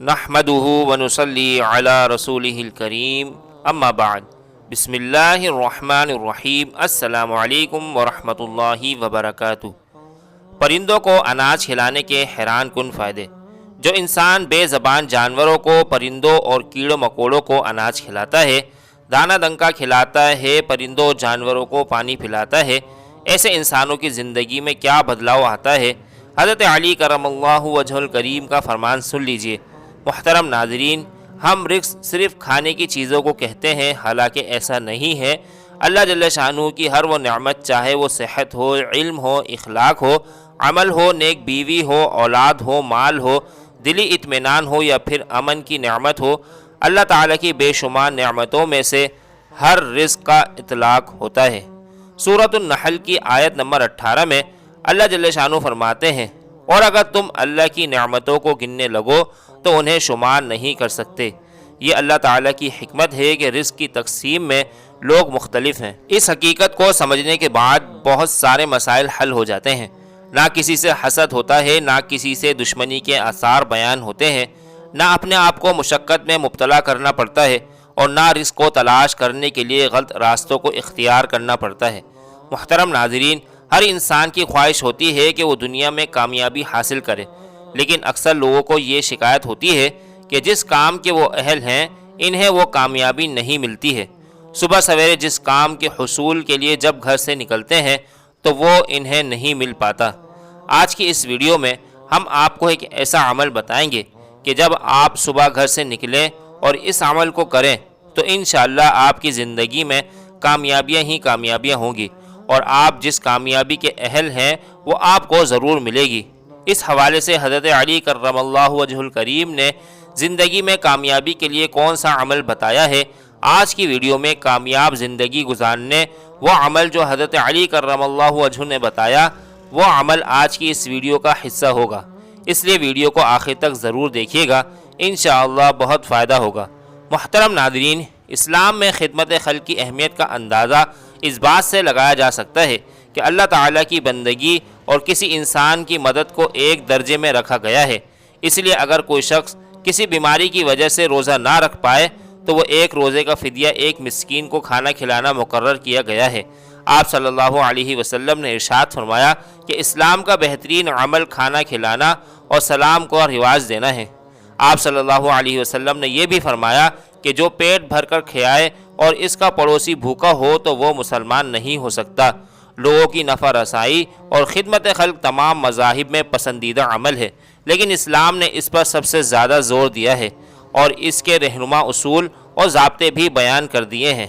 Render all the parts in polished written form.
نحمدہ ونصلی علی رسولہ الکریم اما بعد بسم اللہ الرحمن الرحیم السلام علیکم ورحمۃ اللہ وبرکاتہ۔ پرندوں کو اناج کھلانے کے حیران کن فائدے۔ جو انسان بے زبان جانوروں کو، پرندوں اور کیڑوں مکوڑوں کو اناج کھلاتا ہے، دانہ دنکا کھلاتا ہے، پرندوں جانوروں کو پانی پلاتا ہے، ایسے انسانوں کی زندگی میں کیا بدلاؤ آتا ہے۔ حضرت علی کرم اللہ وجہ الکریم کا فرمان سن لیجئے۔ محترم ناظرین، ہم رزق صرف کھانے کی چیزوں کو کہتے ہیں، حالانکہ ایسا نہیں ہے۔ اللہ جل شانہ کی ہر وہ نعمت، چاہے وہ صحت ہو، علم ہو، اخلاق ہو، عمل ہو، نیک بیوی ہو، اولاد ہو، مال ہو، دلی اطمینان ہو یا پھر امن کی نعمت ہو، اللہ تعالیٰ کی بے شمار نعمتوں میں سے ہر رزق کا اطلاق ہوتا ہے۔ سورۃ النحل کی آیت نمبر 18 میں اللہ جل شانہ فرماتے ہیں، اور اگر تم اللہ کی نعمتوں کو گننے لگو تو انہیں شمار نہیں کر سکتے۔ یہ اللہ تعالیٰ کی حکمت ہے کہ رزق کی تقسیم میں لوگ مختلف ہیں۔ اس حقیقت کو سمجھنے کے بعد بہت سارے مسائل حل ہو جاتے ہیں۔ نہ کسی سے حسد ہوتا ہے، نہ کسی سے دشمنی کے آثار بیان ہوتے ہیں، نہ اپنے آپ کو مشقت میں مبتلا کرنا پڑتا ہے، اور نہ رزق کو تلاش کرنے کے لیے غلط راستوں کو اختیار کرنا پڑتا ہے۔ محترم ناظرین، ہر انسان کی خواہش ہوتی ہے کہ وہ دنیا میں کامیابی حاصل کرے، لیکن اکثر لوگوں کو یہ شکایت ہوتی ہے کہ جس کام کے وہ اہل ہیں انہیں وہ کامیابی نہیں ملتی ہے۔ صبح سویرے جس کام کے حصول کے لیے جب گھر سے نکلتے ہیں تو وہ انہیں نہیں مل پاتا۔ آج کی اس ویڈیو میں ہم آپ کو ایک ایسا عمل بتائیں گے کہ جب آپ صبح گھر سے نکلیں اور اس عمل کو کریں تو انشاءاللہ آپ کی زندگی میں کامیابیاں ہی کامیابیاں ہوں گی، اور آپ جس کامیابی کے اہل ہیں وہ آپ کو ضرور ملے گی۔ اس حوالے سے حضرت علی کرم اللہ وجہ الکریم نے زندگی میں کامیابی کے لیے کون سا عمل بتایا ہے، آج کی ویڈیو میں کامیاب زندگی گزارنے وہ عمل جو حضرت علی کرم اللہ وجہ نے بتایا، وہ عمل آج کی اس ویڈیو کا حصہ ہوگا۔ اس لیے ویڈیو کو آخر تک ضرور دیکھیے گا، انشاءاللہ بہت فائدہ ہوگا۔ محترم ناظرین، اسلام میں خدمت خلق کی اہمیت کا اندازہ اس بات سے لگایا جا سکتا ہے کہ اللہ تعالیٰ کی بندگی اور کسی انسان کی مدد کو ایک درجے میں رکھا گیا ہے۔ اس لیے اگر کوئی شخص کسی بیماری کی وجہ سے روزہ نہ رکھ پائے تو وہ ایک روزے کا فدیہ ایک مسکین کو کھانا کھلانا مقرر کیا گیا ہے۔ آپ صلی اللہ علیہ وسلم نے ارشاد فرمایا کہ اسلام کا بہترین عمل کھانا کھلانا اور سلام کو رواج دینا ہے۔ آپ صلی اللہ علیہ وسلم نے یہ بھی فرمایا کہ جو پیٹ بھر کر کھلائے اور اس کا پڑوسی بھوکا ہو تو وہ مسلمان نہیں ہو سکتا۔ لوگوں کی نفع رسائی اور خدمت خلق تمام مذاہب میں پسندیدہ عمل ہے، لیکن اسلام نے اس پر سب سے زیادہ زور دیا ہے اور اس کے رہنما اصول اور ضابطے بھی بیان کر دیے ہیں۔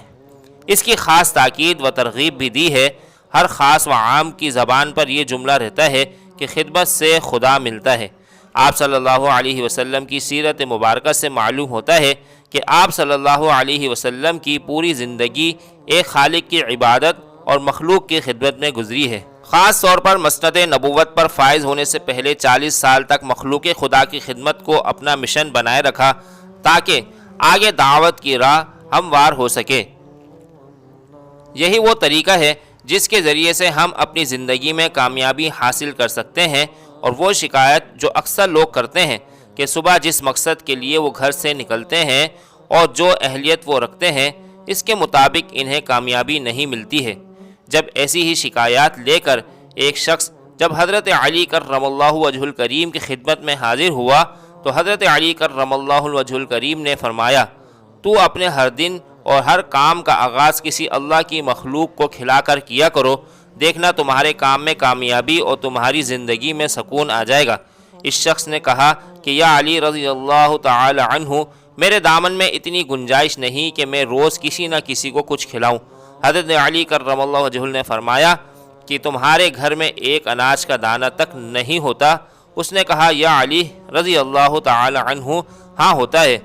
اس کی خاص تاکید و ترغیب بھی دی ہے۔ ہر خاص و عام کی زبان پر یہ جملہ رہتا ہے کہ خدمت سے خدا ملتا ہے۔ آپ صلی اللہ علیہ وسلم کی سیرت مبارکہ سے معلوم ہوتا ہے کہ آپ صلی اللہ علیہ وسلم کی پوری زندگی ایک خالق کی عبادت اور مخلوق کی خدمت میں گزری ہے۔ خاص طور پر مسند نبوت پر فائز ہونے سے پہلے 40 سال تک مخلوق خدا کی خدمت کو اپنا مشن بنائے رکھا تاکہ آگے دعوت کی راہ ہموار ہو سکے۔ یہی وہ طریقہ ہے جس کے ذریعے سے ہم اپنی زندگی میں کامیابی حاصل کر سکتے ہیں، اور وہ شکایت جو اکثر لوگ کرتے ہیں کہ صبح جس مقصد کے لیے وہ گھر سے نکلتے ہیں اور جو اہلیت وہ رکھتے ہیں اس کے مطابق انہیں کامیابی نہیں ملتی ہے۔ جب ایسی ہی شکایات لے کر ایک شخص جب حضرت علی کرم اللہ وجہ الکریم کی خدمت میں حاضر ہوا تو حضرت علی کرم اللہ وجہ الکریم نے فرمایا، تو اپنے ہر دن اور ہر کام کا آغاز کسی اللہ کی مخلوق کو کھلا کر کیا کرو، دیکھنا تمہارے کام میں کامیابی اور تمہاری زندگی میں سکون آ جائے گا۔ اس شخص نے کہا کہ یا علی رضی اللہ تعالی عنہ، میرے دامن میں اتنی گنجائش نہیں کہ میں روز کسی نہ کسی کو کچھ کھلاؤں۔ حضرت علی کرم اللہ وجہ نے فرمایا کہ تمہارے گھر میں ایک اناج کا دانہ تک نہیں ہوتا؟ اس نے کہا یا علی رضی اللہ تعالی عنہ، ہاں ہوتا ہے،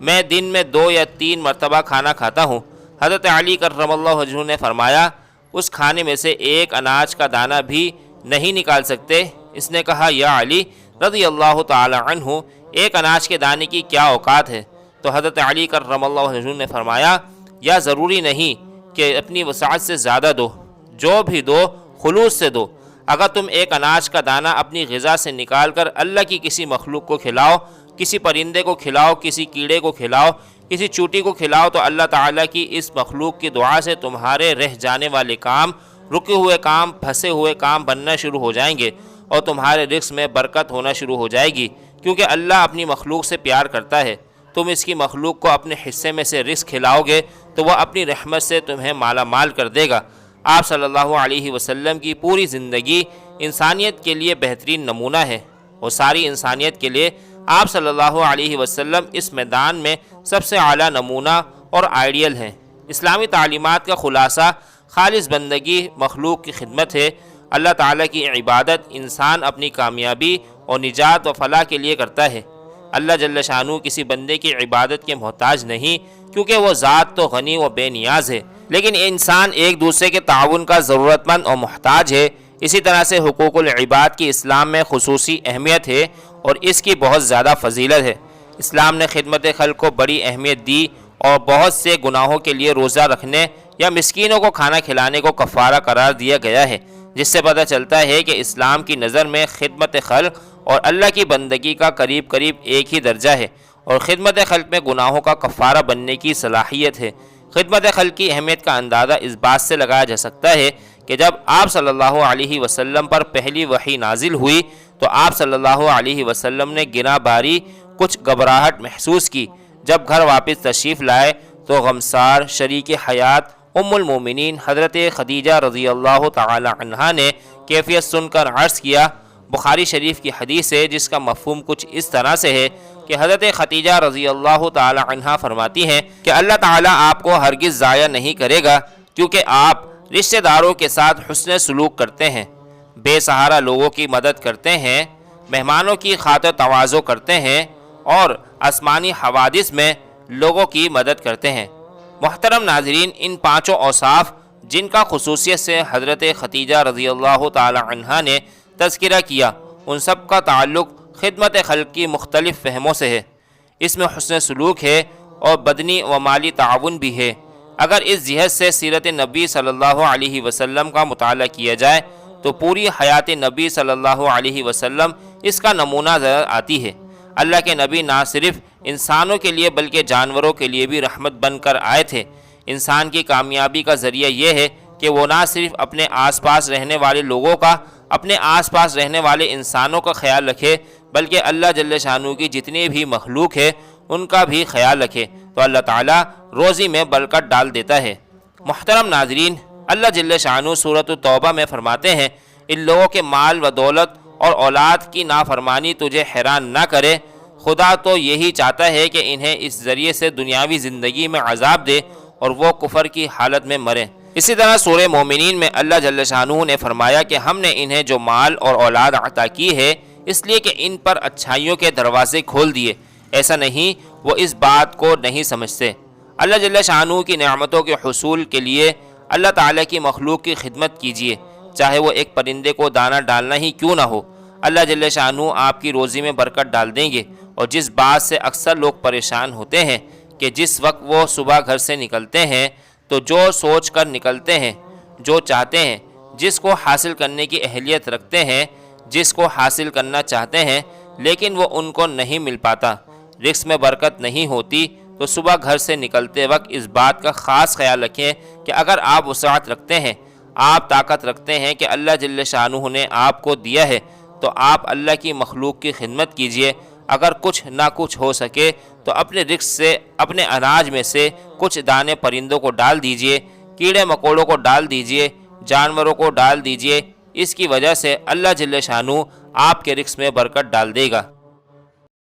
میں دن میں 2 یا 3 مرتبہ کھانا کھاتا ہوں۔ حضرت علی کرم اللہ وجہ نے فرمایا، اس کھانے میں سے ایک اناج کا دانہ بھی نہیں نکال سکتے؟ اس نے کہا یا علی رضی اللہ تعالی عنہ، ایک اناج کے دانے کی کیا اوقات ہے؟ تو حضرت علی کرم اللہ وجہ نے فرمایا، یا ضروری نہیں کہ اپنی وسعت سے زیادہ دو، جو بھی دو خلوص سے دو۔ اگر تم ایک اناج کا دانہ اپنی غذا سے نکال کر اللہ کی کسی مخلوق کو کھلاؤ کسی پرندے کو کھلاؤ، کسی کیڑے کو کھلاؤ، کسی چوٹی کو کھلاؤ، تو اللہ تعالیٰ کی اس مخلوق کی دعا سے تمہارے رہ جانے والے کام، رکے ہوئے کام، پھنسے ہوئے کام بننا شروع ہو جائیں گے، اور تمہارے رزق میں برکت ہونا شروع ہو جائے گی، کیونکہ اللہ اپنی مخلوق سے پیار کرتا ہے۔ تم اس کی مخلوق کو اپنے حصے میں سے رزق کھلاؤ گے تو وہ اپنی رحمت سے تمہیں مالا مال کر دے گا۔ آپ صلی اللہ علیہ وسلم کی پوری زندگی انسانیت کے لیے بہترین نمونہ ہے، اور ساری انسانیت کے لیے آپ صلی اللہ علیہ وسلم اس میدان میں سب سے اعلیٰ نمونہ اور آئیڈیل ہیں۔ اسلامی تعلیمات کا خلاصہ خالص بندگی، مخلوق کی خدمت ہے۔ اللہ تعالیٰ کی عبادت انسان اپنی کامیابی اور نجات و فلاح کے لیے کرتا ہے۔ اللہ جل شانہ کسی بندے کی عبادت کے محتاج نہیں، کیونکہ وہ ذات تو غنی و بے نیاز ہے، لیکن انسان ایک دوسرے کے تعاون کا ضرورت مند اور محتاج ہے۔ اسی طرح سے حقوق العباد کی اسلام میں خصوصی اہمیت ہے اور اس کی بہت زیادہ فضیلت ہے۔ اسلام نے خدمت خلق کو بڑی اہمیت دی، اور بہت سے گناہوں کے لیے روزہ رکھنے یا مسکینوں کو کھانا کھلانے کو کفارہ قرار دیا گیا ہے، جس سے پتہ چلتا ہے کہ اسلام کی نظر میں خدمت خلق اور اللہ کی بندگی کا قریب قریب ایک ہی درجہ ہے، اور خدمت خلق میں گناہوں کا کفارہ بننے کی صلاحیت ہے۔ خدمت خلق کی اہمیت کا اندازہ اس بات سے لگایا جا سکتا ہے کہ جب آپ صلی اللہ علیہ وسلم پر پہلی وحی نازل ہوئی تو آپ صلی اللہ علیہ وسلم نے گرا باری کچھ گھبراہٹ محسوس کی۔ جب گھر واپس تشریف لائے تو غمسار شریک حیات ام المومنین حضرت خدیجہ رضی اللہ تعالی عنہا نے کیفیت سن کر عرض کیا۔ بخاری شریف کی حدیث ہے جس کا مفہوم کچھ اس طرح سے ہے کہ حضرت خدیجہ رضی اللہ تعالی عنہا فرماتی ہیں کہ اللہ تعالیٰ آپ کو ہرگز ضائع نہیں کرے گا، کیونکہ آپ رشتہ داروں کے ساتھ حسن سلوک کرتے ہیں، بے سہارا لوگوں کی مدد کرتے ہیں، مہمانوں کی خاطر تواضع کرتے ہیں، اور آسمانی حوادث میں لوگوں کی مدد کرتے ہیں۔ محترم ناظرین، ان پانچوں اوصاف جن کا خصوصیت سے حضرت خدیجہ رضی اللہ تعالی عنہا نے تذکرہ کیا، ان سب کا تعلق خدمت خلق کی مختلف فہموں سے ہے۔ اس میں حسن سلوک ہے اور بدنی و مالی تعاون بھی ہے۔ اگر اس جہت سے سیرت نبی صلی اللہ علیہ وسلم کا مطالعہ کیا جائے تو پوری حیات نبی صلی اللہ علیہ وسلم اس کا نمونہ نظر آتی ہے۔ اللہ کے نبی نہ صرف انسانوں کے لیے بلکہ جانوروں کے لیے بھی رحمت بن کر آئے تھے۔ انسان کی کامیابی کا ذریعہ یہ ہے کہ وہ نہ صرف اپنے آس پاس رہنے والے لوگوں کا، اپنے آس پاس رہنے والے انسانوں کا خیال رکھے، بلکہ اللہ جل شانہ کی جتنی بھی مخلوق ہے ان کا بھی خیال رکھے، تو اللہ تعالیٰ روزی میں برکت ڈال دیتا ہے۔ محترم ناظرین، اللہ جل شانہ سورۃ التوبہ میں فرماتے ہیں، ان لوگوں کے مال و دولت اور اولاد کی نافرمانی تجھے حیران نہ کرے، خدا تو یہی چاہتا ہے کہ انہیں اس ذریعے سے دنیاوی زندگی میں عذاب دے اور وہ کفر کی حالت میں مریں۔ اسی طرح سورہ مومنین میں اللہ جل شانہ نے فرمایا کہ ہم نے انہیں جو مال اور اولاد عطا کی ہے اس لیے کہ ان پر اچھائیوں کے دروازے کھول دیے، ایسا نہیں وہ اس بات کو نہیں سمجھتے۔ اللہ جل شانہ کی نعمتوں کے حصول کے لیے اللہ تعالیٰ کی مخلوق کی خدمت کیجیے، چاہے وہ ایک پرندے کو دانہ ڈالنا ہی کیوں نہ ہو۔ اللہ جل شانہ آپ کی روزی میں برکت ڈال دیں گے۔ اور جس بات سے اکثر لوگ پریشان ہوتے ہیں کہ جس وقت وہ صبح گھر سے نکلتے ہیں تو جو سوچ کر نکلتے ہیں، جو چاہتے ہیں، جس کو حاصل کرنے کی اہلیت رکھتے ہیں، جس کو حاصل کرنا چاہتے ہیں، لیکن وہ ان کو نہیں مل پاتا، رزق میں برکت نہیں ہوتی، تو صبح گھر سے نکلتے وقت اس بات کا خاص خیال رکھیں کہ اگر آپ وسعت رکھتے ہیں، آپ طاقت رکھتے ہیں کہ اللہ جل شانہ نے آپ کو دیا ہے، تو آپ اللہ کی مخلوق کی خدمت کیجیے۔ اگر کچھ نہ کچھ ہو سکے تو اپنے رزق سے، اپنے اناج میں سے کچھ دانے پرندوں کو ڈال دیجیے، کیڑے مکوڑوں کو ڈال دیجیے، جانوروں کو ڈال دیجیے۔ اس کی وجہ سے اللہ جل شانہ آپ کے رزق میں برکت ڈال دے گا۔